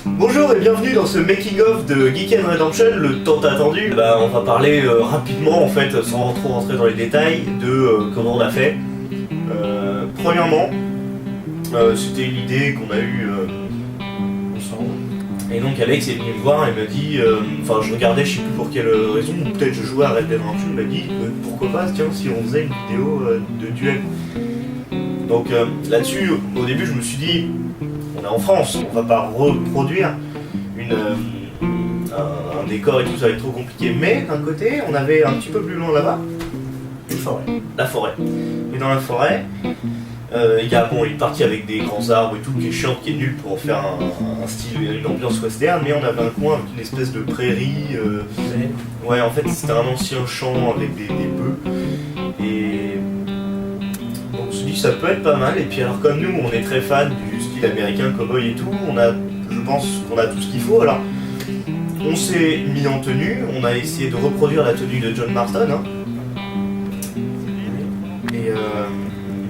Bonjour et bienvenue dans ce making of de Geek & Redemption, le tant attendu. On va parler rapidement en fait, sans trop rentrer dans les détails, de comment on a fait. Premièrement, c'était une idée qu'on a eue ensemble. Et donc Alex est venu me voir et m'a dit, je regardais, je sais plus pour quelle raison, ou peut-être je jouais à Red Dead Redemption, il m'a dit pourquoi pas, tiens, si on faisait une vidéo de duel. Donc là-dessus, au début je me suis dit, on est en France, on va pas reproduire un décor et tout, ça va être trop compliqué. Mais d'un côté, on avait un petit peu plus loin là-bas, une forêt. La forêt. Et dans la forêt, il y a une partie avec des grands arbres et tout qui est chiante, qui est nulle pour en faire un style, une ambiance western, mais on avait un coin avec une espèce de prairie. Ouais, en fait c'était un ancien champ avec des bœufs. Et on se dit ça peut être pas mal. Et puis alors comme nous on est très fans du style américain, cowboy et tout, je pense qu'on a tout ce qu'il faut. Alors on s'est mis en tenue, on a essayé de reproduire la tenue de John Marston, hein.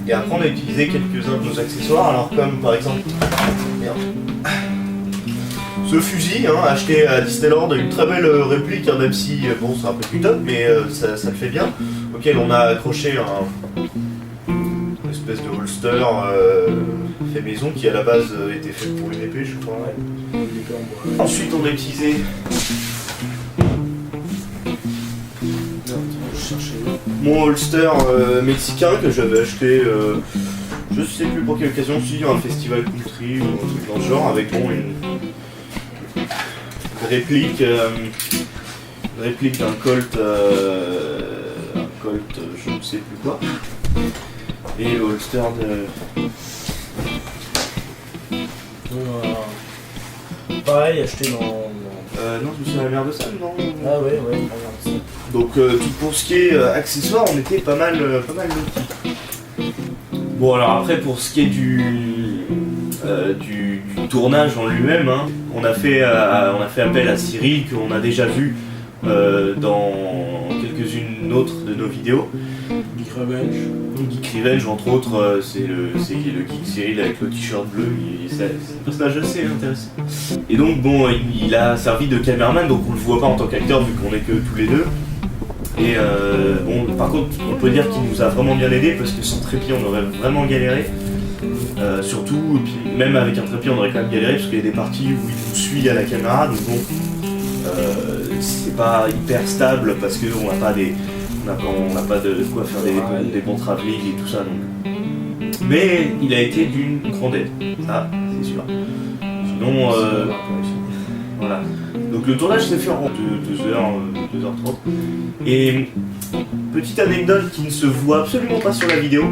Et après on a utilisé quelques-uns de nos accessoires, alors comme par exemple ce fusil, hein, acheté à Disneyland, une très belle réplique, hein, même si bon c'est un peu plus top, mais ça le fait bien, auquel on a accroché une espèce de holster fait maison qui à la base était fait pour une épée, je crois. Ouais. Ensuite on a utilisé mon holster mexicain que j'avais acheté, je sais plus pour quelle occasion, si un festival country ou un truc dans ce genre, avec une réplique d'un Colt, je ne sais plus quoi, et le holster de... Pareil, acheté dans... non, je me souviens la merde de ça, non. Ah ouais, Donc tout pour ce qui est accessoires, on était pas mal lotis. Bon alors après pour ce qui est du tournage en lui-même, hein, on a fait appel à Cyril qu'on a déjà vu dans quelques-unes autres de nos vidéos. Geek Revenge entre autres, c'est le Geek Cyril avec le t-shirt bleu, c'est un personnage assez intéressant. Et donc bon, il a servi de caméraman, donc on le voit pas en tant qu'acteur vu qu'on est que tous les deux. Et bon, par contre, on peut dire qu'il nous a vraiment bien aidé parce que sans trépied on aurait vraiment galéré. Surtout, et puis même avec un trépied on aurait quand même galéré parce qu'il y a des parties où il nous suit à la caméra, donc bon, c'est pas hyper stable parce qu'on n'a pas de quoi faire des bons travelling et tout ça, donc. Mais il a été d'une grande aide, ça c'est sûr. Sinon, voilà. Donc le tournage s'est fait en 2h30. Et petite anecdote qui ne se voit absolument pas sur la vidéo,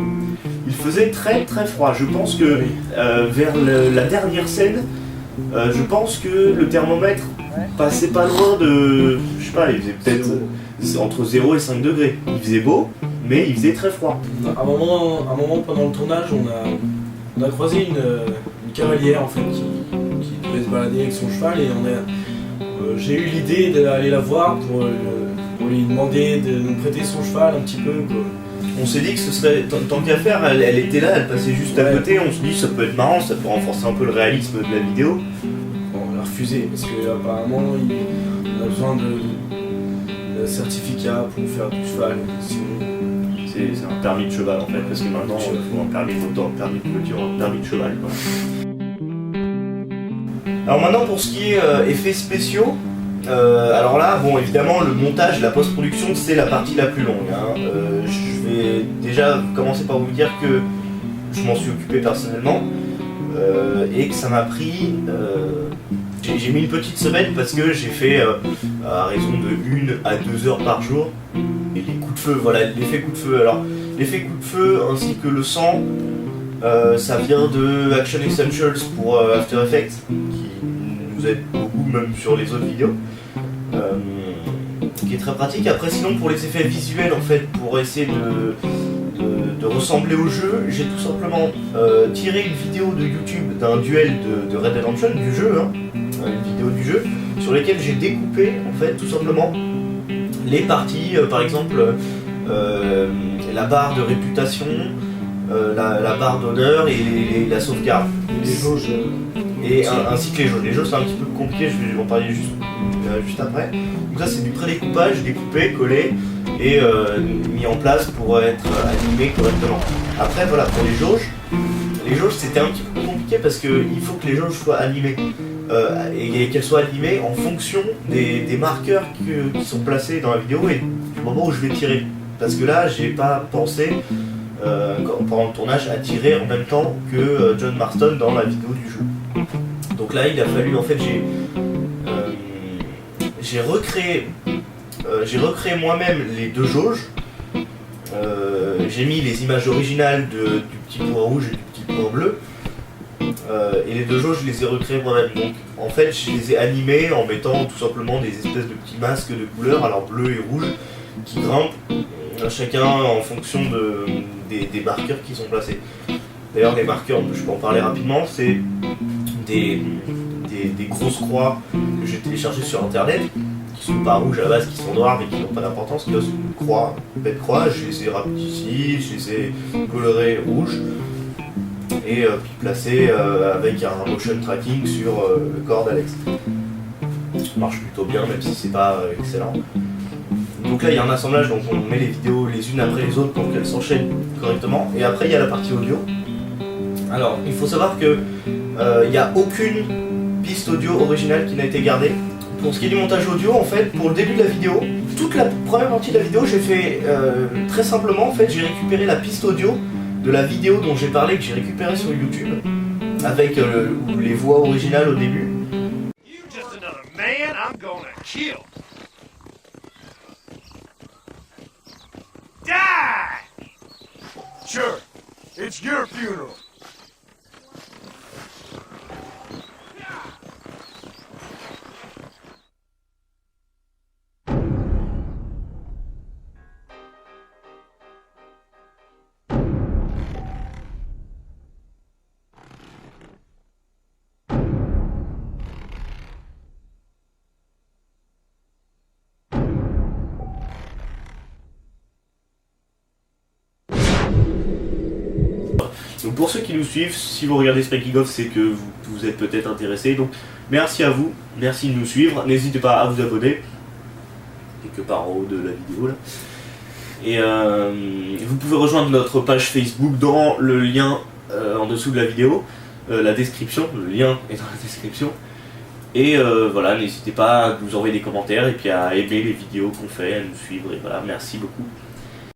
il faisait très très froid. Je pense que vers la dernière scène, je pense que le thermomètre passait pas loin de... Je sais pas, il faisait peut-être entre 0 et 5 degrés. Il faisait beau, mais il faisait très froid. À un moment pendant le tournage, on a croisé une cavalière en fait qui devait se balader avec son cheval et j'ai eu l'idée d'aller la voir pour lui demander de nous prêter son cheval un petit peu, quoi. On s'est dit que ce serait, tant qu'à faire, elle était là, elle passait juste à côté, on se dit ça peut être marrant, ça peut renforcer un peu le réalisme de la vidéo. Bon, on a refusé parce qu'apparemment on a besoin de certificat pour faire du cheval, sinon... C'est un permis de cheval en fait, parce que maintenant il faut un permis de moto, un permis de voiture, un permis de cheval, quoi. Alors maintenant pour ce qui est effets spéciaux, alors là, bon évidemment le montage, la post-production c'est la partie la plus longue, hein. Je vais déjà commencer par vous dire que je m'en suis occupé personnellement et que ça m'a pris... j'ai mis une petite semaine parce que j'ai fait à raison de 1 à 2 heures par jour. Et les coups de feu, voilà, l'effet coup de feu. Alors, l'effet coup de feu ainsi que le sang, ça vient de Action Essentials pour After Effects, qui nous aide beaucoup même sur les autres vidéos, qui est très pratique. Après sinon pour les effets visuels en fait, pour essayer de ressembler au jeu, j'ai tout simplement tiré une vidéo de YouTube d'un duel de Red Dead Redemption, du jeu, hein, une vidéo du jeu, sur lesquelles j'ai découpé en fait tout simplement les parties, par exemple la barre de réputation, la barre d'honneur et la sauvegarde. Les jauges et ainsi que les jauges. Les jauges c'est un petit peu compliqué, je vais en parler juste après. Donc ça c'est du prédécoupage, découpé, collé et mis en place pour être animé correctement. Après voilà, pour les jauges c'était un petit peu compliqué parce qu'il faut que les jauges soient animées et qu'elles soient animées en fonction des marqueurs qui sont placés dans la vidéo et du moment où je vais tirer. Parce que là j'ai pas pensé pendant le tournage à tirer en même temps que John Marston dans la vidéo du jeu. Donc là il a fallu, en fait j'ai recréé moi-même les deux jauges. J'ai mis les images originales du petit point rouge et du petit point bleu. Et les deux jauges je les ai recréées moi-même. Donc en fait je les ai animées en mettant tout simplement des espèces de petits masques de couleurs, alors bleu et rouge, qui grimpent chacun en fonction des marqueurs qui sont placés. D'ailleurs les marqueurs, je peux en parler rapidement, c'est des grosses croix que j'ai téléchargées sur internet, qui sont pas rouges à la base, qui sont noires mais qui n'ont pas d'importance. Là c'est une croix, une belle croix, je les ai rapetissis, je les ai colorées rouges et puis placées avec un motion tracking sur le corps d'Alex. Ça marche plutôt bien même si c'est pas excellent. Donc là il y a un assemblage, donc on met les vidéos les unes après les autres pour qu'elles s'enchaînent correctement. Et après il y a la partie audio. Alors il faut savoir que il n'y a aucune piste audio originale qui n'a été gardée. Pour ce qui est du montage audio, en fait, pour le début de la vidéo, toute la première partie de la vidéo, j'ai fait très simplement, en fait, j'ai récupéré la piste audio de la vidéo dont j'ai parlé, que j'ai récupérée sur YouTube, avec les voix originales au début. You just another man I'm gonna kill. Die! Sure, it's your funeral. Donc pour ceux qui nous suivent, si vous regardez ce making of, c'est que vous êtes peut-être intéressés. Donc merci à vous, merci de nous suivre. N'hésitez pas à vous abonner, quelque part en haut de la vidéo là. Et vous pouvez rejoindre notre page Facebook dans le lien en dessous de la vidéo, la description, le lien est dans la description. Et voilà, n'hésitez pas à nous envoyer des commentaires et puis à aimer les vidéos qu'on fait, à nous suivre. Et voilà, merci beaucoup.